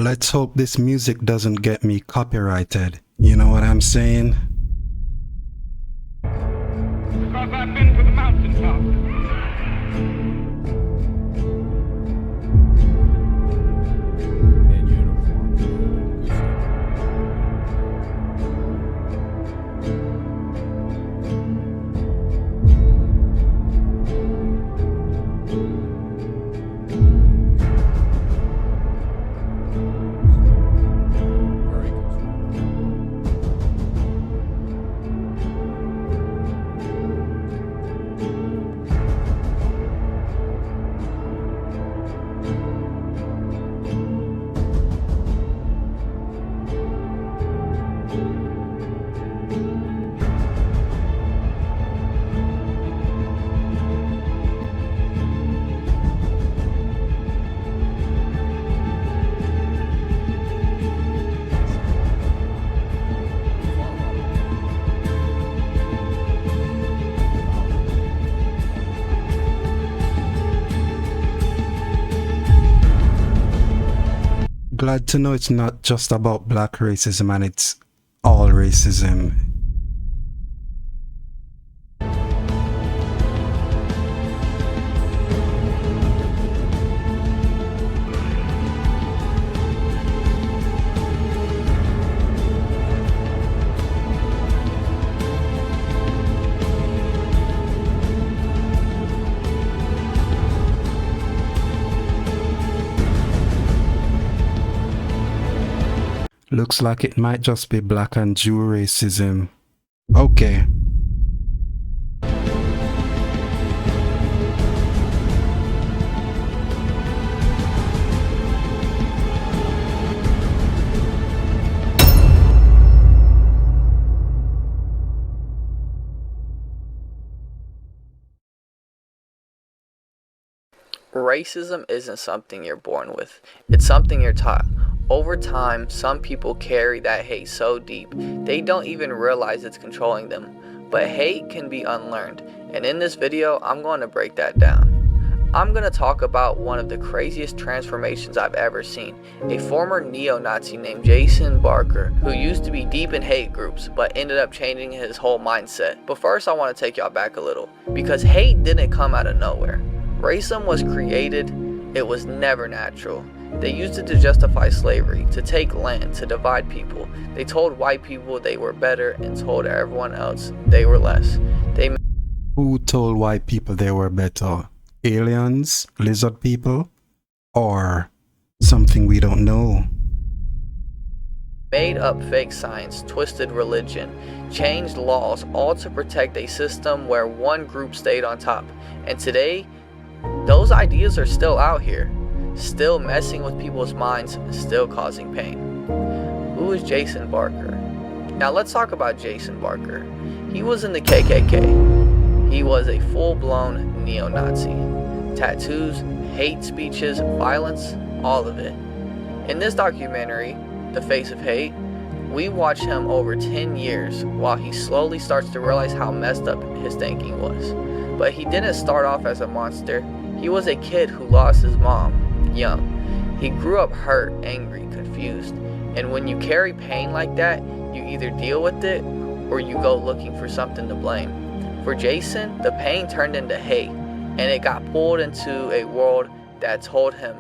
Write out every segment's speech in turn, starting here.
Let's hope this music doesn't get me copyrighted. You know what I'm saying? Because I've been to the mountaintop. In uniform. Very conservative. Glad to know it's not just about black racism and it's all racism. Looks like it might just be black and Jew racism. Okay. Racism isn't something you're born with, it's something you're taught. Over time, some people carry that hate so deep, they don't even realize it's controlling them. But hate can be unlearned, and in this video, I'm going to break that down. I'm going to talk about one of the craziest transformations I've ever seen. A former neo-Nazi named Jason Barker, who used to be deep in hate groups, but ended up changing his whole mindset. But first, I want to take y'all back a little, because hate didn't come out of nowhere. Racism was created, it was never natural. They used it to justify slavery, to take land, to divide people. They told white people they were better and told everyone else they were less. Who told white people they were better? Aliens? Lizard people? Or something we don't know? Made up fake science, twisted religion, changed laws, all to protect a system where one group stayed on top. And today, those ideas are still out here, still messing with people's minds, still causing pain. Who is Jason Barker? Now let's talk about Jason Barker. He was in the KKK. He was a full-blown neo-Nazi. Tattoos, hate speeches, violence, all of it. In this documentary, The Face of Hate, we watch him over 10 years while he slowly starts to realize how messed up his thinking was. But he didn't start off as a monster. He was a kid who lost his mom young. He grew up hurt, angry, confused. And when you carry pain like that, you either deal with it or you go looking for something to blame. For Jason, the pain turned into hate, and it got pulled into a world that told him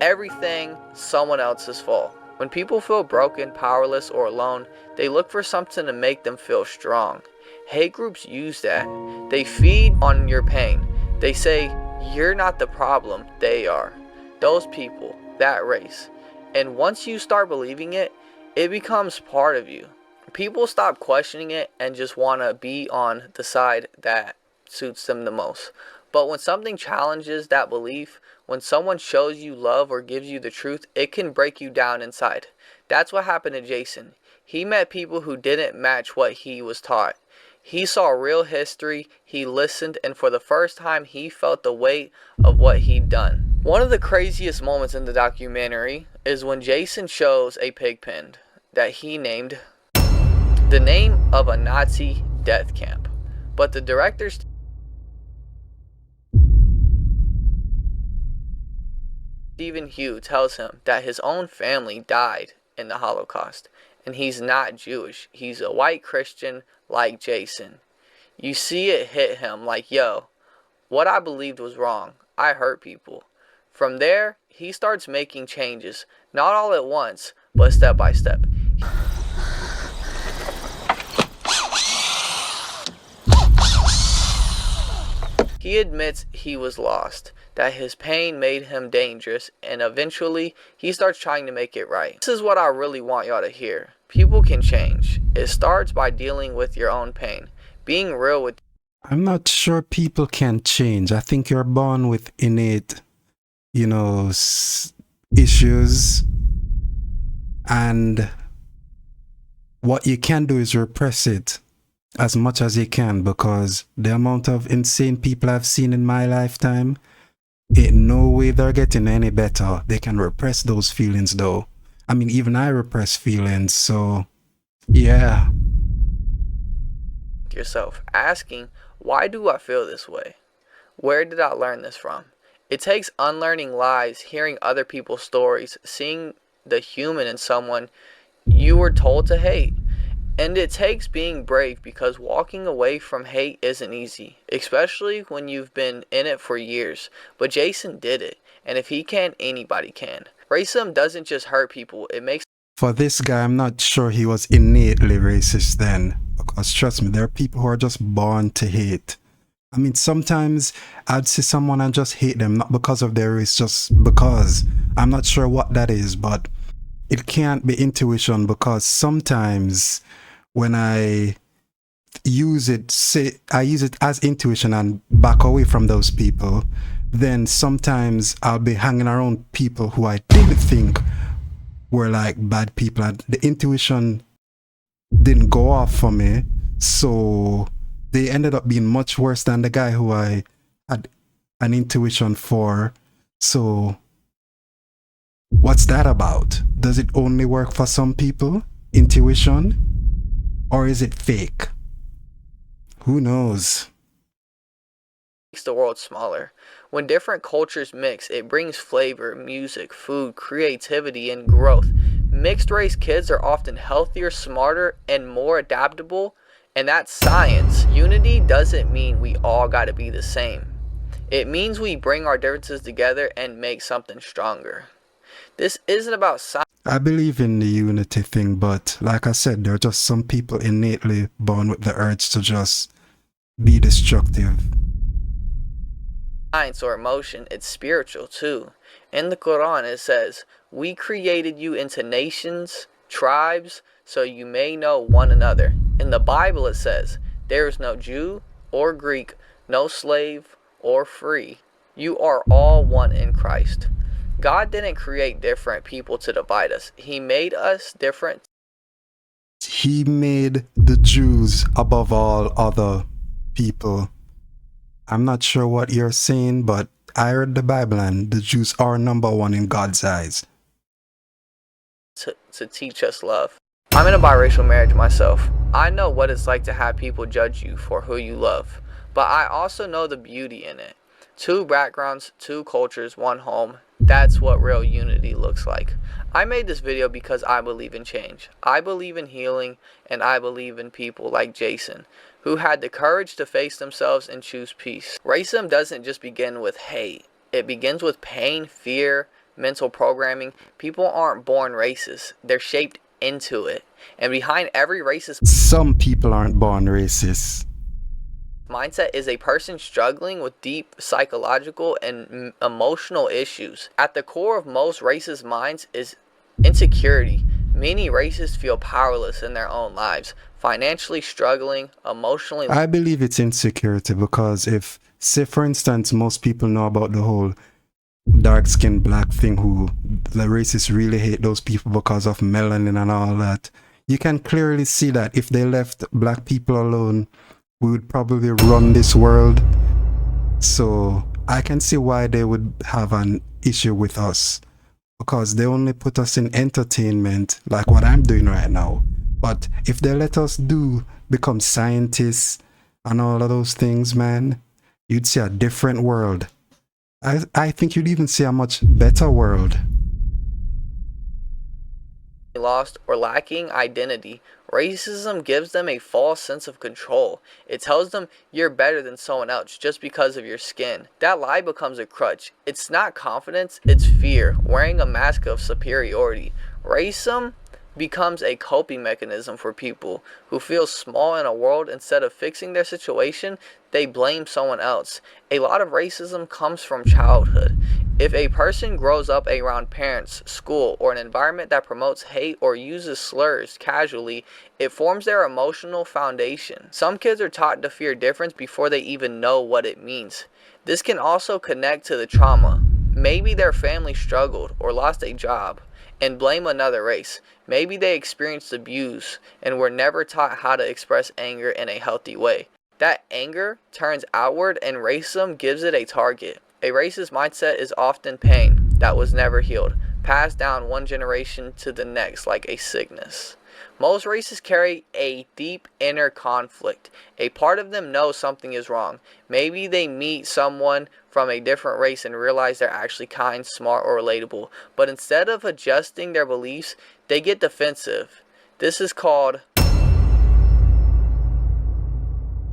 everything someone else's fault. When people feel broken, powerless, or alone, they look for something to make them feel strong. Hate groups use that. They feed on your pain. They say, you're not the problem, they are. Those people, that race. And once you start believing it, it becomes part of you. People stop questioning it and just want to be on the side that suits them the most. But when something challenges that belief, when someone shows you love or gives you the truth, it can break you down inside. That's what happened to Jason. He met people who didn't match what he was taught. He saw real history, he listened, and for the first time he felt the weight of what he'd done. One of the craziest moments in the documentary is when Jason shows a pig pen that he named the name of a Nazi death camp. But the directors... Stephen Hugh tells him that his own family died in the Holocaust, and he's not Jewish. He's a white Christian like Jason. You see it hit him like, yo, what I believed was wrong. I hurt people. From there, he starts making changes, not all at once, but step by step. He admits he was lost, that his pain made him dangerous, and eventually he starts trying to make it right. This is what I really want y'all to hear. People can change. It starts by dealing with your own pain, being real with. I'm not sure people can change. I think you're born with innate, issues, and what you can do is repress it as much as you can, because the amount of insane people I've seen in my lifetime, ain't no way they're getting any better. They can repress those feelings though. I mean, even I repress feelings, so yeah. Yourself, asking, why do I feel this way? Where did I learn this from? It takes unlearning lies, hearing other people's stories, seeing the human in someone you were told to hate. And it takes being brave, because walking away from hate isn't easy, especially when you've been in it for years. But Jason did it, and if he can, anybody can. Racism doesn't just hurt people, it makes. For this guy, I'm not sure he was innately racist then, because trust me, there are people who are just born to hate. I mean, sometimes I'd see someone and just hate them, not because of their race, just because. I'm not sure what that is, but it can't be intuition, because sometimes when I use it as intuition and back away from those people, then sometimes I'll be hanging around people who I didn't think were like bad people, and the intuition didn't go off for me, so they ended up being much worse than the guy who I had an intuition for. So what's that about? Does it only work for some people, intuition? Or is it fake? Who knows? Makes the world smaller. When different cultures mix, it brings flavor, music, food, creativity, and growth. Mixed race kids are often healthier, smarter, and more adaptable, and that's science. Unity doesn't mean we all gotta be the same. It means we bring our differences together and make something stronger. This isn't about science. I believe in the unity thing, but like I said, there are just some people innately born with the urge to just be destructive. Science or emotion, it's spiritual too. In the Quran it says, we created you into nations, tribes, so you may know one another. In the Bible it says, there is no Jew or Greek, no slave or free. You are all one in Christ. God didn't create different people to divide us. He made us different. He made the Jews above all other people. I'm not sure what you're saying, but I read the Bible and the Jews are number one in God's eyes. To teach us love. I'm in a biracial marriage myself. I know what it's like to have people judge you for who you love, but I also know the beauty in it. Two backgrounds, two cultures, one home. That's what real unity looks like. I made this video because I believe in change. I believe in healing, and I believe in people like Jason, who had the courage to face themselves and choose peace. Racism doesn't just begin with hate. It begins with pain, fear, mental programming. People aren't born racist. They're shaped into it. And behind every racist Some people aren't born racist. mindset is a person struggling with deep psychological and emotional issues. At the core of most racist minds is insecurity. Many racists feel powerless in their own lives, financially struggling, emotionally. I believe it's insecurity, because if, say for instance, most people know about the whole dark-skinned black thing, who the racists really hate those people because of melanin and all that, you can clearly see that if they left black people alone, we would probably run this world. So I can see why they would have an issue with us, because they only put us in entertainment, like what I'm doing right now. But if they let us become scientists and all of those things, man, you'd see a different world. I think you'd even see a much better world. Lost or lacking identity. Racism gives them a false sense of control. It tells them you're better than someone else just because of your skin. That lie becomes a crutch. It's not confidence, it's fear, wearing a mask of superiority. Racism becomes a coping mechanism for people who feel small in a world. Instead of fixing their situation, they blame someone else. A lot of racism comes from childhood. If a person grows up around parents, school, or an environment that promotes hate or uses slurs casually, it forms their emotional foundation. Some kids are taught to fear difference before they even know what it means. This can also connect to the trauma. Maybe their family struggled or lost a job and blame another race. Maybe they experienced abuse and were never taught how to express anger in a healthy way. That anger turns outward and racism gives it a target. A racist mindset is often pain that was never healed, passed down one generation to the next like a sickness. Most racists carry a deep inner conflict. A part of them knows something is wrong. Maybe they meet someone from a different race and realize they're actually kind, smart, or relatable. But instead of adjusting their beliefs, they get defensive. This is called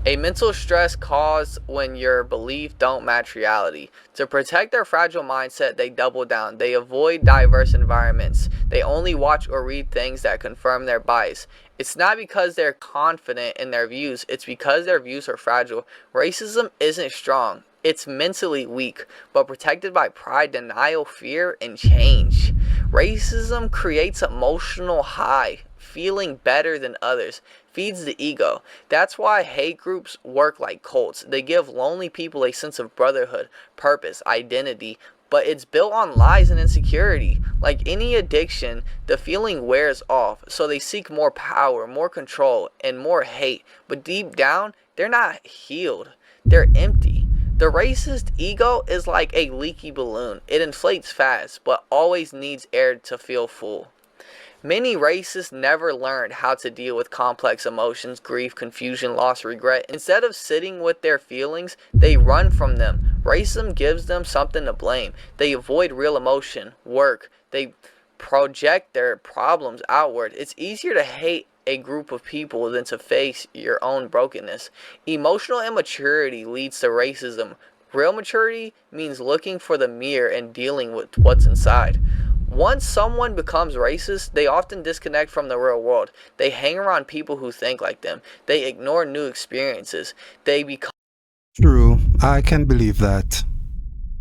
a mental stress caused when your beliefs don't match reality. To protect their fragile mindset, they double down. They avoid diverse environments. They only watch or read things that confirm their bias. It's not because they're confident in their views, it's because their views are fragile. Racism isn't strong. It's mentally weak, but protected by pride, denial, fear, and change. Racism creates emotional high, feeling better than others, feeds the ego. That's why hate groups work like cults. They give lonely people a sense of brotherhood, purpose, identity, but it's built on lies and insecurity. Like any addiction, the feeling wears off, so they seek more power, more control, and more hate. But deep down, they're not healed. They're empty. The racist ego is like a leaky balloon. It inflates fast, but always needs air to feel full. Many racists never learned how to deal with complex emotions, grief, confusion, loss, regret. Instead of sitting with their feelings, they run from them. Racism gives them something to blame. They avoid real emotion, work. They project their problems outward. It's easier to hate a group of people than to face your own brokenness. Emotional immaturity leads to racism. Real maturity means looking for the mirror and dealing with what's inside. Once someone becomes racist, they often disconnect from the real world. They hang around people who think like them. They ignore new experiences. They become True, I can believe that.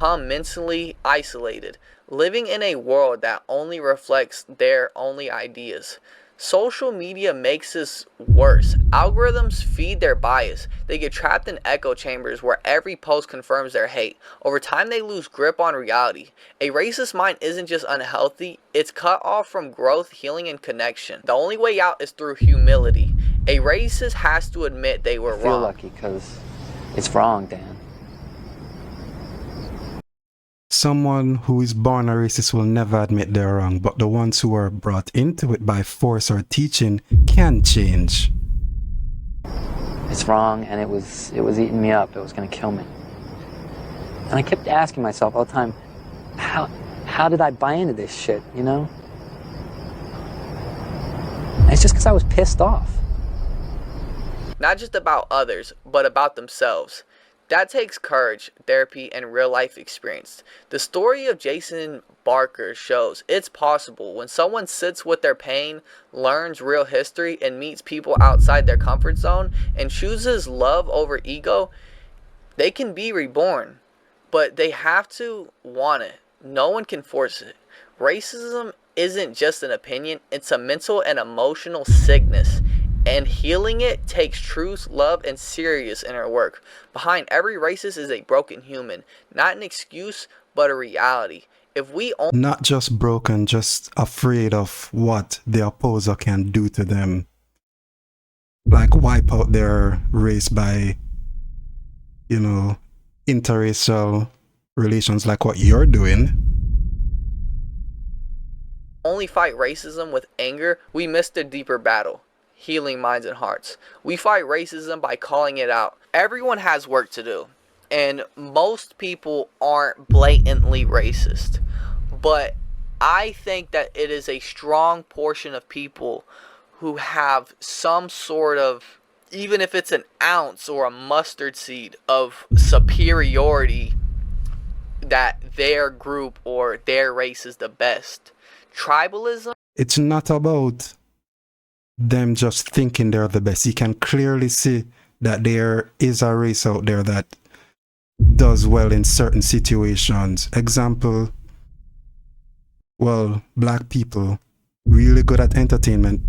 mentally isolated, living in a world that only reflects their only ideas. Social media makes this worse. Algorithms feed their bias. They get trapped in echo chambers where every post confirms their hate. Over time, they lose grip on reality. A racist mind isn't just unhealthy, it's cut off from growth, healing, and connection. The only way out is through humility. A racist has to admit they were I feel wrong. lucky because it's wrong, Dan. Someone who is born a racist will never admit they're wrong, but the ones who are brought into it by force or teaching can change. It's wrong, and it was eating me up. It was going to kill me. And I kept asking myself all the time, how did I buy into this shit, you know? And it's just because I was pissed off. Not just about others, but about themselves. That takes courage, therapy, and real life experience. The story of Jason Barker shows it's possible when someone sits with their pain, learns real history, and meets people outside their comfort zone, and chooses love over ego, they can be reborn. But they have to want it. No one can force it. Racism isn't just an opinion, it's a mental and emotional sickness. And healing it takes truth, love, and serious inner work. Behind every racist is a broken human. Not an excuse, but a reality. If we only Not just broken, just afraid of what the opposer can do to them. Like wipe out their race by, interracial relations like what you're doing. fight racism with anger, we miss the deeper battle. Healing minds and hearts. We fight racism by calling it out. Everyone has work to do. And most people aren't blatantly racist. But I think that it is a strong portion of people who have some sort of, even if it's an ounce or a mustard seed of superiority, that their group or their race is the best. Tribalism. It's not about them just thinking they're the best. You can clearly see that there is a race out there that does well in certain situations. Example, well, black people, really good at entertainment.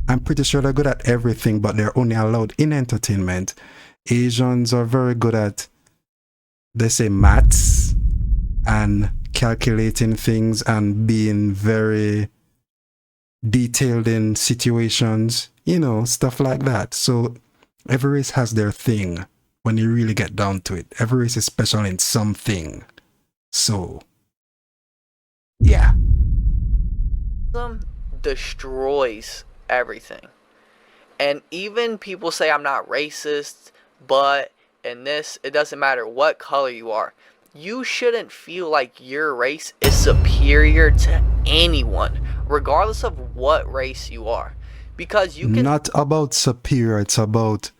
I'm pretty sure they're good at everything, but they're only allowed in entertainment. Asians are very good at, they say, maths and calculating things and being very detailed in situations, you know, stuff like that. So every race has their thing when you really get down to it. Every race is special in something. So, yeah. Destroys everything. And even people say I'm not racist, but in this, it doesn't matter what color you are. You shouldn't feel like your race is superior to anyone, regardless of what race you are. Because you can... Not about superior, it's about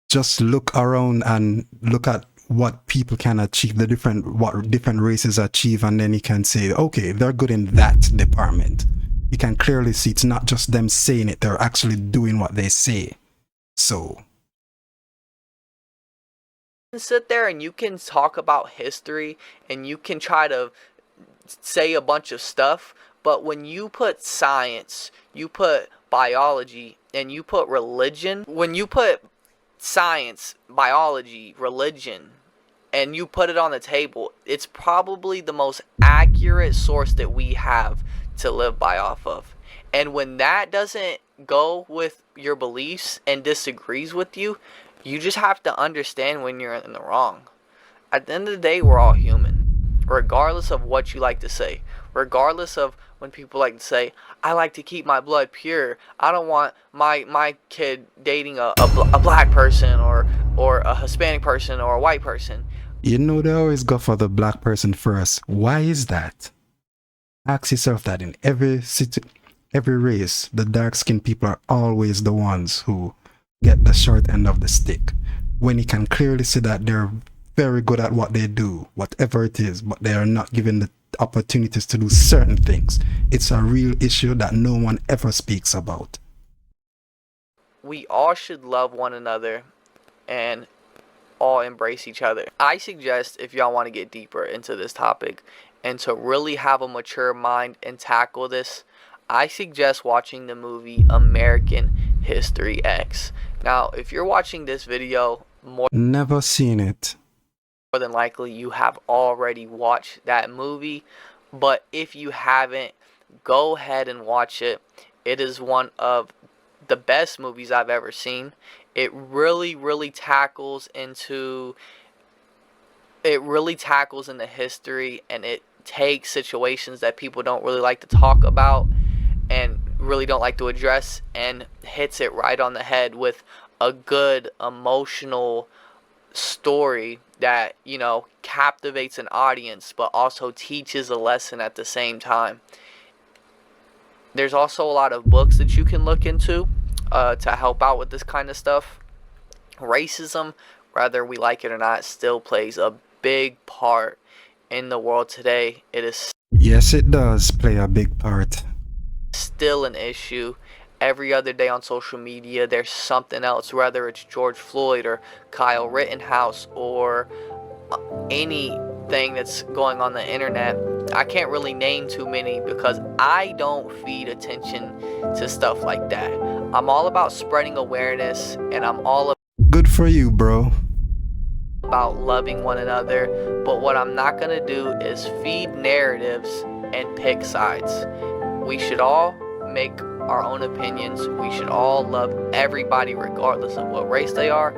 just look around and look at what people can achieve, what different races achieve, and then you can say, okay, they're good in that department. You can clearly see it's not just them saying it, they're actually doing what they say. So sit there and you can talk about history and you can try to say a bunch of stuff, but when you put science, you put biology, and you put religion, when you put science, biology, religion, and you put it on the table, it's probably the most accurate source that we have to live by off of. And when that doesn't go with your beliefs and disagrees with you, you just have to understand when you're in the wrong. At the end of the day, we're all human, regardless of what you like to say, regardless of when people like to say, I like to keep my blood pure, I don't want my kid dating a black person or a Hispanic person or a white person. you know, they always go for the black person first. Why is that? Ask yourself that. In every race, the dark-skinned people are always the ones who get the short end of the stick, when you can clearly see that they're very good at what they do, whatever it is, but they are not given the opportunities to do certain things. It's a real issue that no one ever speaks about. We all should love one another and all embrace each other. I suggest, if y'all want to get deeper into this topic and to really have a mature mind and tackle this, I suggest watching the movie American History X. Now, if you're watching this video, Never seen it. more than likely you have already watched that movie. But if you haven't, go ahead and watch it. It is one of the best movies I've ever seen. It really tackles into history, and it takes situations that people don't really like to talk about and really don't like to address, and hits it right on the head with a good emotional story that, you know, captivates an audience but also teaches a lesson at the same time. There's also a lot of books that you can look into to help out with this kind of stuff. Racism, whether we like it or not, still plays a big part in the world today. It is Yes, it does play a big part. still an issue. Every other day on social media, there's something else, whether it's George Floyd or Kyle Rittenhouse or anything that's going on the internet. I can't really name too many because I don't feed attention to stuff like that. I'm all about spreading awareness, and I'm all Good for you, bro. about loving one another. But what I'm not going to do is feed narratives and pick sides. We should all make our own opinions. We should all love everybody regardless of what race they are.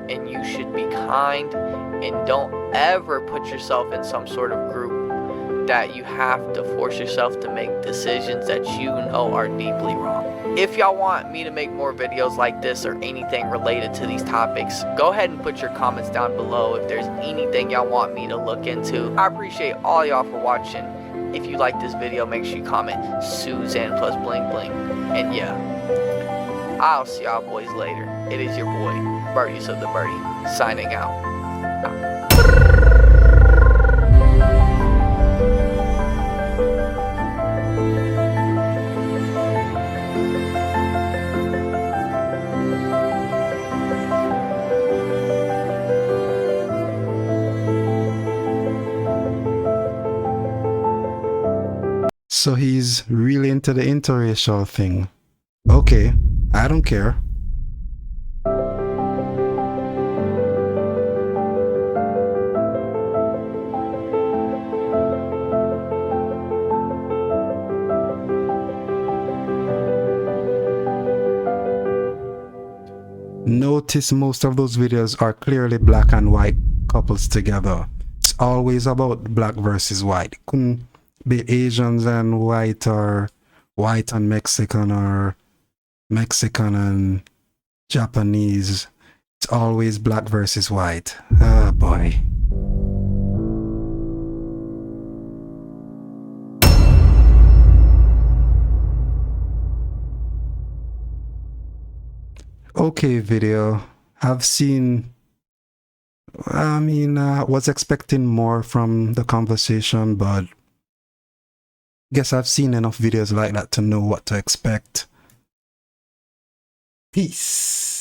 And you should be kind, and don't ever put yourself in some sort of group. that you have to force yourself to make decisions that you know are deeply wrong. If y'all want me to make more videos like this or anything related to these topics, go ahead and put your comments down below if there's anything y'all want me to look into. I appreciate all y'all for watching. If you like this video, make sure you comment Suzanne plus bling bling. And yeah, I'll see y'all boys later. It is your boy, Birdies of the Birdie, signing out. So he's really into the interracial thing. Okay, I don't care. Notice most of those videos are clearly black and white couples together. It's always about black versus white. It couldn't be Asians and white, or white and Mexican, or Mexican and Japanese. It's always black versus white. Oh boy. Okay, video. I've seen, was expecting more from the conversation, but guess I've seen enough videos like that to know what to expect. Peace.